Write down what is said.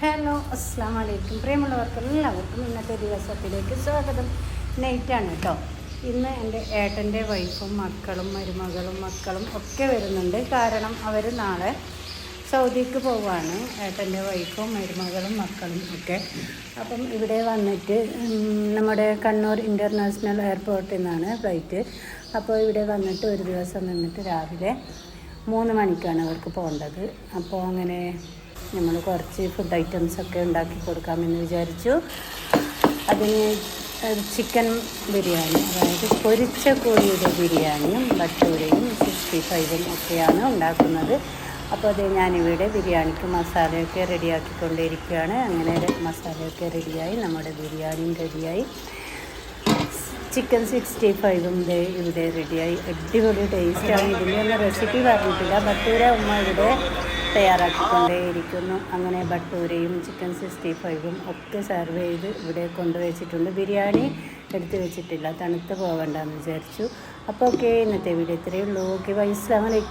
Hello അസ്സാം വലൈക്കും പ്രിയമുള്ളവർക്ക് എല്ലാവർക്കും ഇന്നത്തെ ദിവസത്തിലേക്ക് സ്വാഗതം. നൈറ്റാണ് കേട്ടോ. ഇന്ന് എൻ്റെ ഏട്ടൻ്റെ വൈഫും മക്കളും മരുമകളും ഒക്കെ വരുന്നുണ്ട്. കാരണം അവർ നാളെ സൗദിക്ക് പോവുകയാണ്. ഏട്ടൻ്റെ വൈഫും മരുമകളും മക്കളും ഒക്കെ. അപ്പം ഇവിടെ വന്നിട്ട് നമ്മുടെ കണ്ണൂർ ഇൻ്റർനാഷണൽ എയർപോർട്ടിൽ നിന്നാണ് ഫ്ലൈറ്റ്. അപ്പോൾ ഇവിടെ വന്നിട്ട് ഒരു ദിവസം നിന്നിട്ട് രാവിലെ 3 മണിക്കാണ് അവർക്ക് പോകേണ്ടത്. അപ്പോൾ അങ്ങനെ നമ്മൾ കുറച്ച് ഫുഡ് ഐറ്റംസൊക്കെ ഉണ്ടാക്കി കൊടുക്കാമെന്ന് വിചാരിച്ചു. അതിന് ചിക്കൻ ബിരിയാണി, അതായത് പൊരിച്ച കോഴിയുടെ ബിരിയാണിയും ബട്ടൂരയും 65 ഒക്കെയാണ് ഉണ്ടാക്കുന്നത്. അപ്പോൾ അത് ഞാനിവിടെ ബിരിയാണിക്ക് മസാലയൊക്കെ റെഡിയാക്കിക്കൊണ്ടിരിക്കുകയാണ്. അങ്ങനെ മസാലയൊക്കെ റെഡിയായി, നമ്മുടെ ബിരിയാണിയും റെഡിയായി, ചിക്കൻ 65 ഇവിടെ റെഡിയായി. അടിപൊളി ടേസ്റ്റാണ്. ഇതിൻ്റെ ഒന്നും റെസിപ്പി പറഞ്ഞിട്ടില്ല. ബട്ടൂര ഉമ്മ ഇവിടെ തയ്യാറാക്കിക്കൊണ്ടേയിരിക്കുന്നു. അങ്ങനെ ബട്ടൂരയും ചിക്കൻ 65 ഒക്കെ സെർവ് ചെയ്ത് ഇവിടെ കൊണ്ടുവച്ചിട്ടുണ്ട്. ബിരിയാണി എടുത്ത് വെച്ചിട്ടില്ല, തണുത്ത് പോകണ്ടെന്ന് വിചാരിച്ചു. അപ്പോൾ ഓക്കെ, ഇന്നത്തെ വീഡിയോ ഇത്രയേ ഉള്ളൂ. ഓക്കെ, ബൈ, അസ്സലാമു അലൈക്കും.